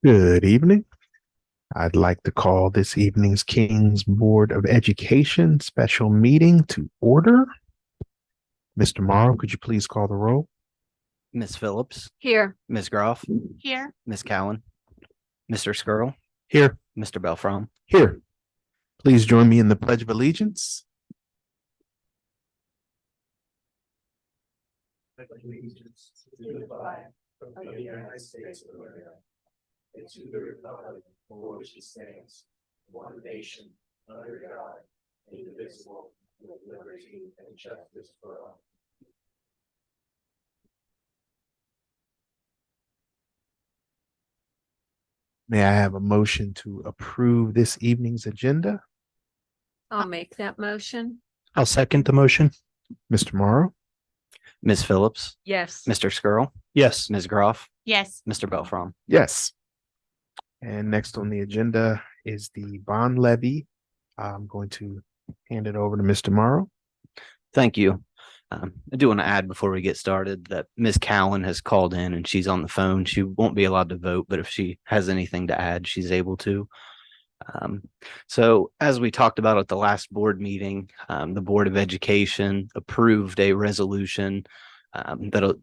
Good evening. I'd like to call this evening's King's Board of Education special meeting to order. Mr. Morrow, could you please call the roll? Ms. Phillips, Here. Ms. Groff, Here. Ms. Cowan, Mr. Skirl, Here. Mr. Belfrom. Here. Please join me in the Pledge of Allegiance. Allegiance to the flag of the United States of America and to the republic for which it stands, one nation, under God, indivisible, with liberty and justice for all. May I have a motion to approve this evening's agenda? I'll make that motion. I'll second the motion. Mr. Morrow? Ms. Phillips, Yes. Mr. Skirl, Yes. Ms. Groff, Yes. Mr. Belfrom. Yes. And next on the agenda is the bond levy. I'm going to hand it over to Mr. Morrow. Thank you. I do want to add before we get started that Ms. Cowan has called in and she's on the phone. She won't be allowed to vote, but if she has anything to add, she's able to. So as we talked about at the last board meeting, the Board of Education approved a resolution that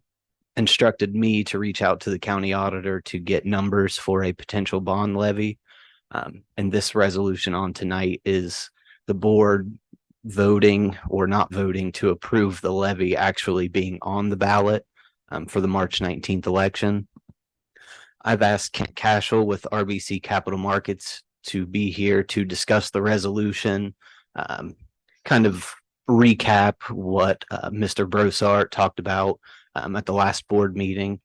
instructed me to reach out to the county auditor to get numbers for a potential bond levy. And this resolution on tonight is the board voting or not voting to approve the levy actually being on the ballot for the March 19th election. I've asked Kent Cashel with RBC Capital Markets to be here to discuss the resolution, kind of recap what Mr. Brossart talked about at the last board meeting.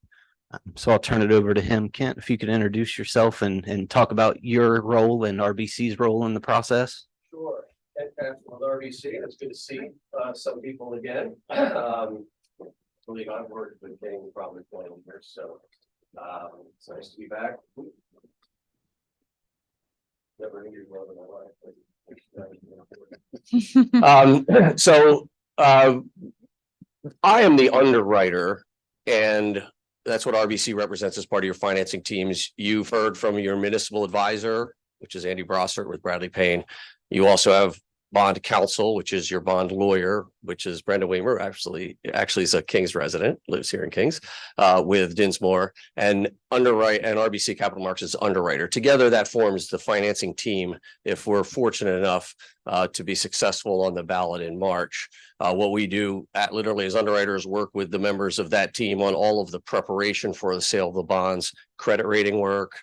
So I'll turn it over to him. Kent, if you could introduce yourself and talk about your role and RBC's role in the process. Sure. And with RBC, it's good to see some people again. Believe I've worked with King probably 20 years, so it's nice to be back. Never knew more than my life. So I am the underwriter, and that's what RBC represents as part of your financing teams. You've heard from your municipal advisor, which is Andy Brossart with Bradley Payne. You also have bond counsel, which is your bond lawyer, which is Brenda Weimer, actually is a Kings resident, lives here in Kings, with Dinsmore, and underwrite, and RBC Capital Markets is underwriter. Together, that forms the financing team if we're fortunate enough to be successful on the ballot in March. What we do literally as underwriters work with the members of that team on all of the preparation for the sale of the bonds, credit rating work,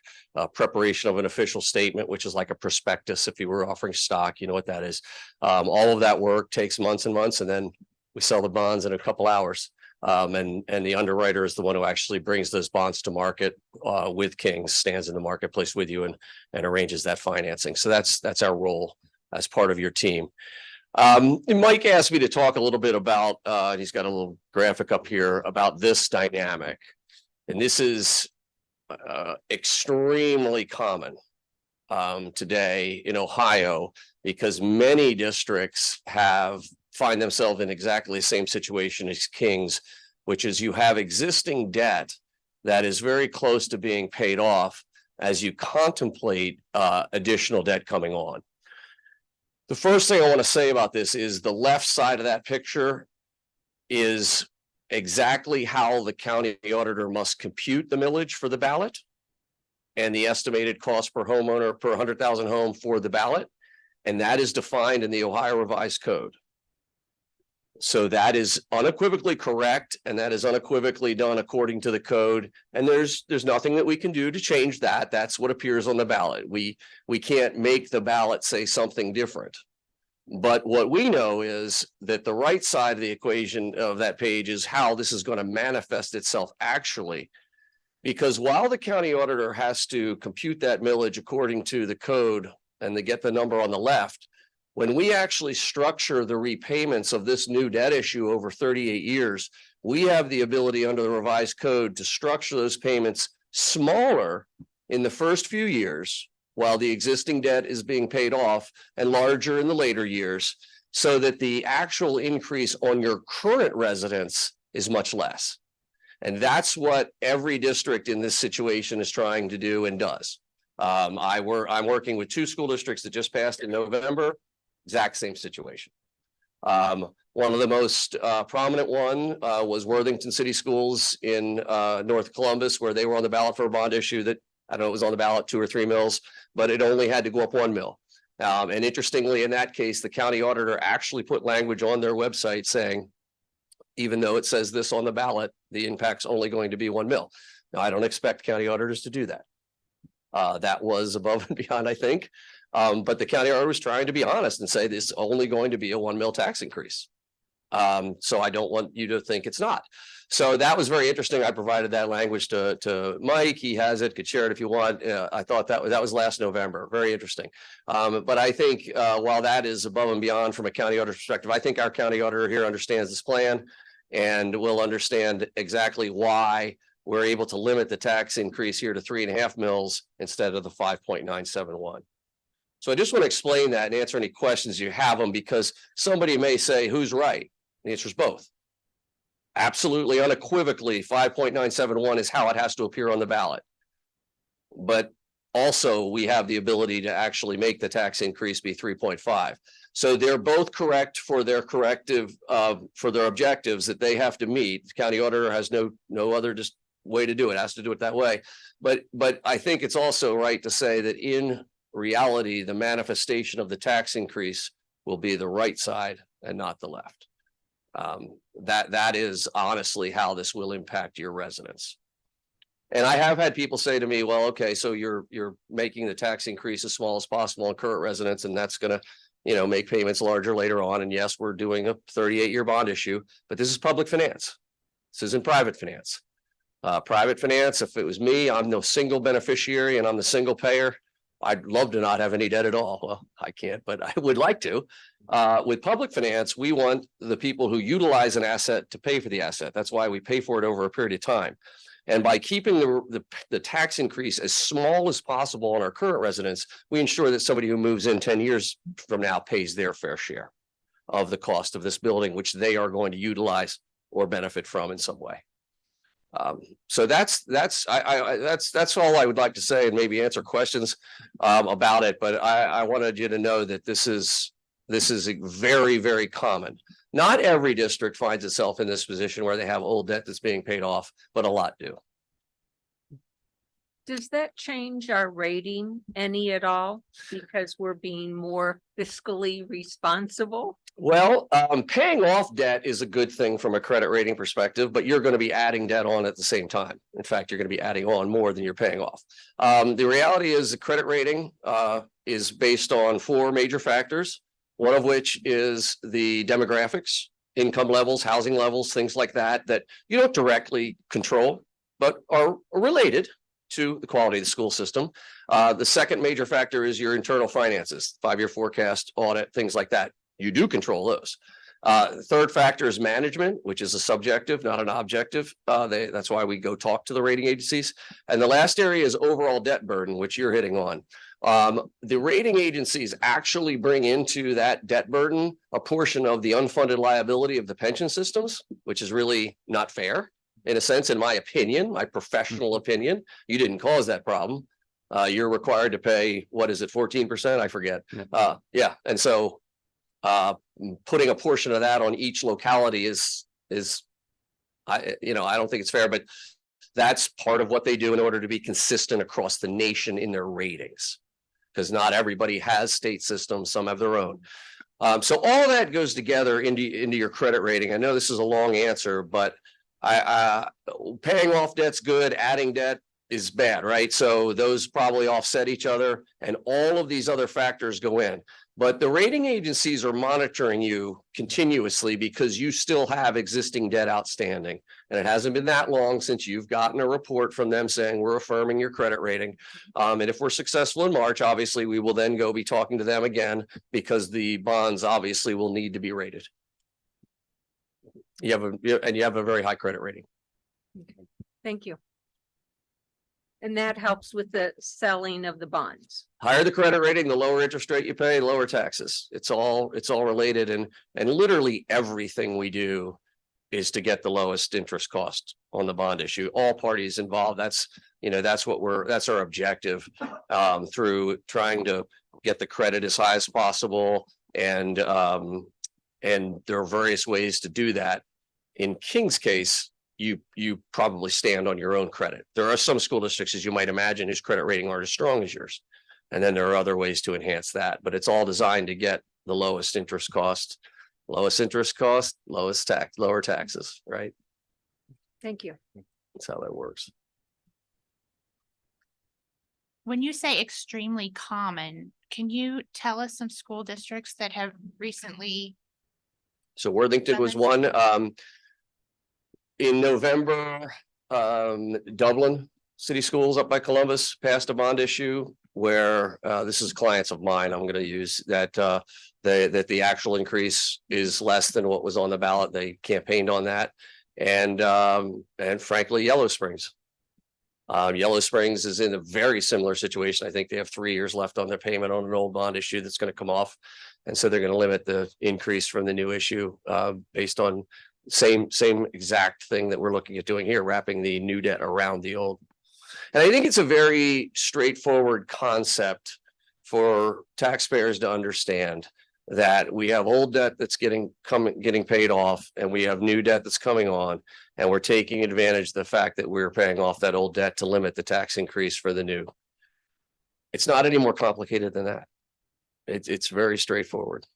preparation of an official statement, which is like a prospectus if you were offering stock, you know what that is. All of that work takes months and months, and then we sell the bonds in a couple hours. And the underwriter is the one who actually brings those bonds to market with Kings, stands in the marketplace with you and arranges that financing. So that's our role as part of your team. Mike asked me to talk a little bit about, he's got a little graphic up here about this dynamic. And this is extremely common today in Ohio, because many districts find themselves in exactly the same situation as Kings, which is you have existing debt that is very close to being paid off as you contemplate additional debt coming on. The first thing I want to say about this is the left side of that picture is exactly how the county auditor must compute the millage for the ballot and the estimated cost per homeowner per 100,000 home for the ballot. And that is defined in the Ohio Revised Code. So that is unequivocally correct, and that is unequivocally done according to the code. And there's nothing that we can do to change that. That's what appears on the ballot. We can't make the ballot say something different. But what we know is that the right side of the equation of that page is how this is going to manifest itself actually. Because while the county auditor has to compute that millage according to the code and they get the number on the left, when we actually structure the repayments of this new debt issue over 38 years, we have the ability under the revised code to structure those payments smaller in the first few years while the existing debt is being paid off, and larger in the later years, so that the actual increase on your current residence is much less. And that's what every district in this situation is trying to do and does. I'm working with 2 school districts that just passed in November, exact same situation. One of the most prominent one was Worthington City Schools in North Columbus, where they were on the ballot for a bond issue that, I don't know, it was on the ballot 2 or 3 mills, but it only had to go up 1 mill. And interestingly, in that case, the county auditor actually put language on their website saying, even though it says this on the ballot, the impact's only going to be 1 mill. Now, I don't expect county auditors to do that. That was above and beyond, I think. But the county auditor was trying to be honest and say this is only going to be a 1 mill tax increase. So I don't want you to think it's not. So that was very interesting. I provided that language to Mike. He has it, could share it if you want. I thought that was last November. Very interesting. But I think while that is above and beyond from a county auditor perspective, I think our county auditor here understands this plan and will understand exactly why we're able to limit the tax increase here to 3.5 mils instead of the 5.971. So I just want to explain that and answer any questions you have them, because somebody may say, who's right? The answer is both. Absolutely, unequivocally, 5.971 is how it has to appear on the ballot. But also, we have the ability to actually make the tax increase be 3.5. So they're both correct for their corrective, for their objectives that they have to meet. The county auditor has no other just way to do it, has to do it that way. But I think it's also right to say that in reality, the manifestation of the tax increase will be the right side and not the left. That is honestly how this will impact your residents. And I have had people say to me, well, okay, so you're making the tax increase as small as possible on current residents, and that's going to, you know, make payments larger later on. And yes, we're doing a 38-year bond issue, but this is public finance. This isn't private finance. Private finance, if it was me, I'm the single beneficiary and I'm the single payer. I'd love to not have any debt at all. Well, I can't, but I would like to. With public finance, we want the people who utilize an asset to pay for the asset. That's why we pay for it over a period of time. And by keeping the tax increase as small as possible on our current residents, we ensure that somebody who moves in 10 years from now pays their fair share of the cost of this building, which they are going to utilize or benefit from in some way. So that's all I would like to say, and maybe answer questions about it. But I wanted you to know that this is very, very common. Not every district finds itself in this position where they have old debt that's being paid off, but a lot do. Does that change our rating any at all? Because we're being more fiscally responsible? Well, paying off debt is a good thing from a credit rating perspective, but you're going to be adding debt on at the same time. In fact, you're going to be adding on more than you're paying off. The reality is the credit rating is based on 4 major factors, one of which is the demographics, income levels, housing levels, things like that, that you don't directly control, but are related to the quality of the school system. The second major factor is your internal finances, 5-year forecast, audit, things like that. You do control those. Third factor is management, which is a subjective, not an objective. That's why we go talk to the rating agencies. And the last area is overall debt burden, which you're hitting on. The rating agencies actually bring into that debt burden a portion of the unfunded liability of the pension systems, which is really not fair in a sense, in my opinion, my professional opinion. You didn't cause that problem. You're required to pay, what is it, 14%? I forget. Yeah. And so putting a portion of that on each locality is I don't think it's fair, but that's part of what they do in order to be consistent across the nation in their ratings, because not everybody has state systems. Some have their own. So all that goes together into your credit rating. I know this is a long answer, but paying off debt's good. Adding debt is bad, right? So those probably offset each other, and all of these other factors go in. But the rating agencies are monitoring you continuously because you still have existing debt outstanding. And it hasn't been that long since you've gotten a report from them saying we're affirming your credit rating. And if we're successful in March, obviously we will then go be talking to them again, because the bonds obviously will need to be rated. You have a very high credit rating. Okay. Thank you. And that helps with the selling of the bonds. Higher the credit rating, the lower interest rate you pay, lower taxes. It's all related, and literally everything we do is to get the lowest interest cost on the bond issue. All parties involved. That's that's our objective through trying to get the credit as high as possible. And there are various ways to do that. In King's case, you probably stand on your own credit. There are some school districts, as you might imagine, whose credit rating aren't as strong as yours. And then there are other ways to enhance that, but it's all designed to get the lowest interest cost, lower taxes, right? Thank you. That's how that works. When you say extremely common, can you tell us some school districts that have recently? So Worthington was one. In November, Dublin City Schools up by Columbus passed a bond issue where this is clients of mine. I'm going to use that that the actual increase is less than what was on the ballot. They campaigned on that, and frankly, Yellow Springs. Yellow Springs is in a very similar situation. I think they have 3 years left on their payment on an old bond issue that's going to come off, and so they're going to limit the increase from the new issue based on same exact thing that we're looking at doing here, wrapping the new debt around the old. And I think it's a very straightforward concept for taxpayers to understand that we have old debt that's getting paid off, and we have new debt that's coming on, and we're taking advantage of the fact that we're paying off that old debt to limit the tax increase for the new. It's not any more complicated than that. It's very straightforward.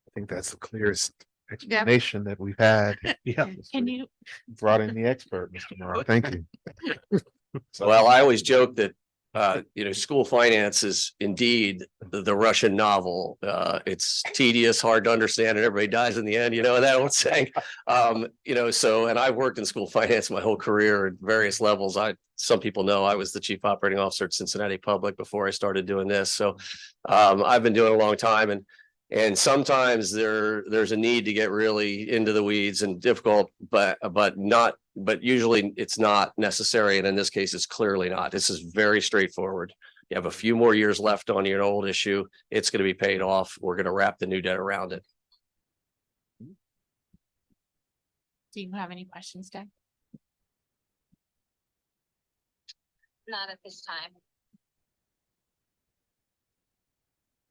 I think that's the clearest explanation that we've had. Yeah. Can you, Brought in the expert, Mr. Morrow. Thank you. Well, I always joke that school finance is indeed the Russian novel. It's tedious, hard to understand, and everybody dies in the end. You know that old saying. And I've worked in school finance my whole career at various levels. Some people know I was the chief operating officer at Cincinnati Public before I started doing this. So I've been doing it a long time, and sometimes there's a need to get really into the weeds and difficult, but usually it's not necessary. And in this case, it's clearly not. This is very straightforward. You have a few more years left on your old issue. It's going to be paid off. We're going to wrap the new debt around it. do you have any questions, Doug? Not at this time.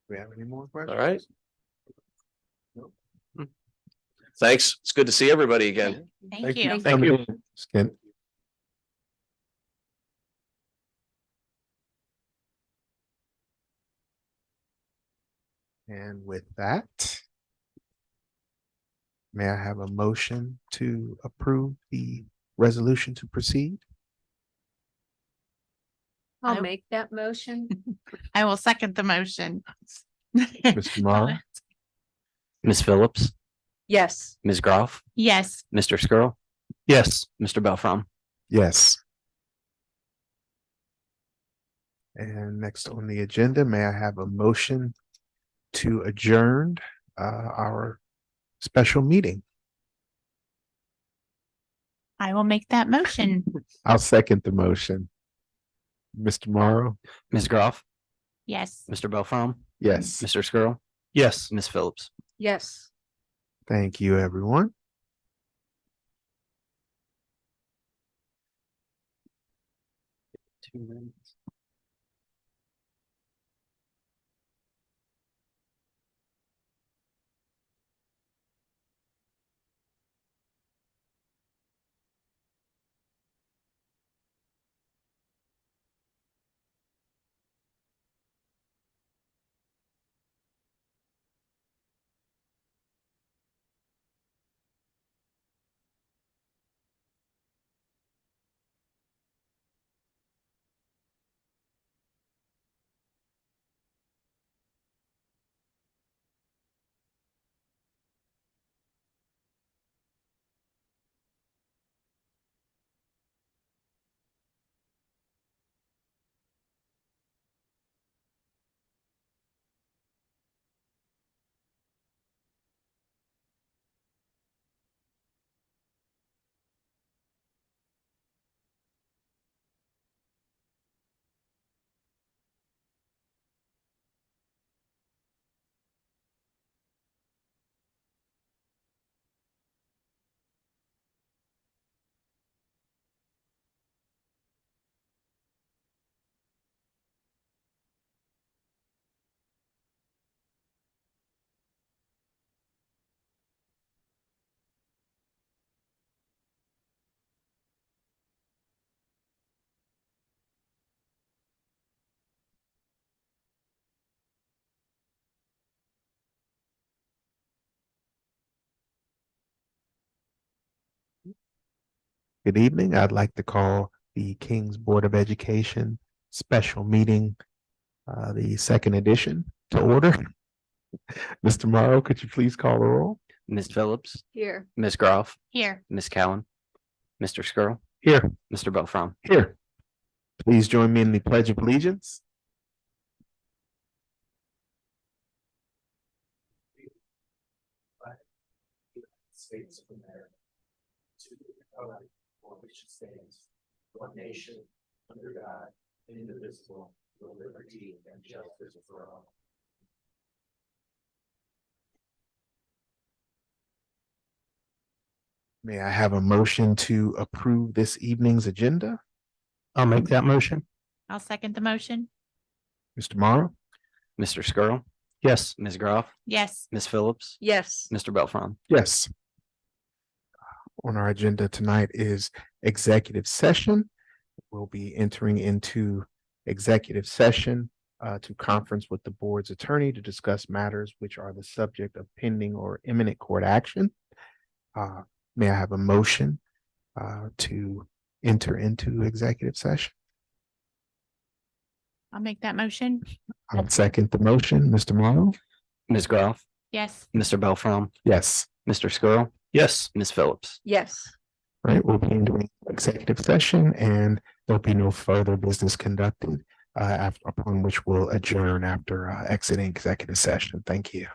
Do we have any more questions? All right. Thanks. It's good to see everybody again. Thank you. Thank you. Skin. And with that, may I have a motion to approve the resolution to proceed? I'll I- make that motion. I will second the motion. Mr. Morrow? Ms. Phillips, Yes. Ms. Groff, Yes, Mr. Skrull. Yes. Mr. Belfrom. Yes. And next on the agenda, may I have a motion to adjourn our special meeting? I will make that motion. I'll second the motion. Mr. Morrow? Ms. Groff, Yes. Mr. Belfrom, Yes. Mr. Skrull. Yes. Ms. Phillips. Yes. Thank you, everyone. Good evening. I'd like to call the King's Board of Education special meeting, the second edition, to order. Mr. Morrow, could you please call the roll? Ms. Phillips, Here. Ms. Groff, Here. Ms. Cowan, Mr. Skrull, Here. Mr. Belfron. Here. Please join me in the Pledge of Allegiance. States of America, to the republic for which it stands, one nation, under God, indivisible, with liberty and justice for all. May I have a motion to approve this evening's agenda? I'll make that motion. I'll second the motion. Mr. Morrow? Mr. Skrull, Yes. Ms. Groff, Yes. Ms. Phillips, Yes. Mr. Belfron. Yes. On our agenda tonight is executive session. We'll be entering into executive session to conference with the board's attorney to discuss matters which are the subject of pending or imminent court action. May I have a motion to enter into executive session? I'll make that motion. I'll second the motion. Mr. Morrow? Ms. Groff, Yes. Mr. Belfron, Yes. Mr. Skrull. Yes. Ms. Phillips. Yes. Right, we'll be entering executive session and there'll be no further business conducted upon which we'll adjourn after exiting executive session. Thank you.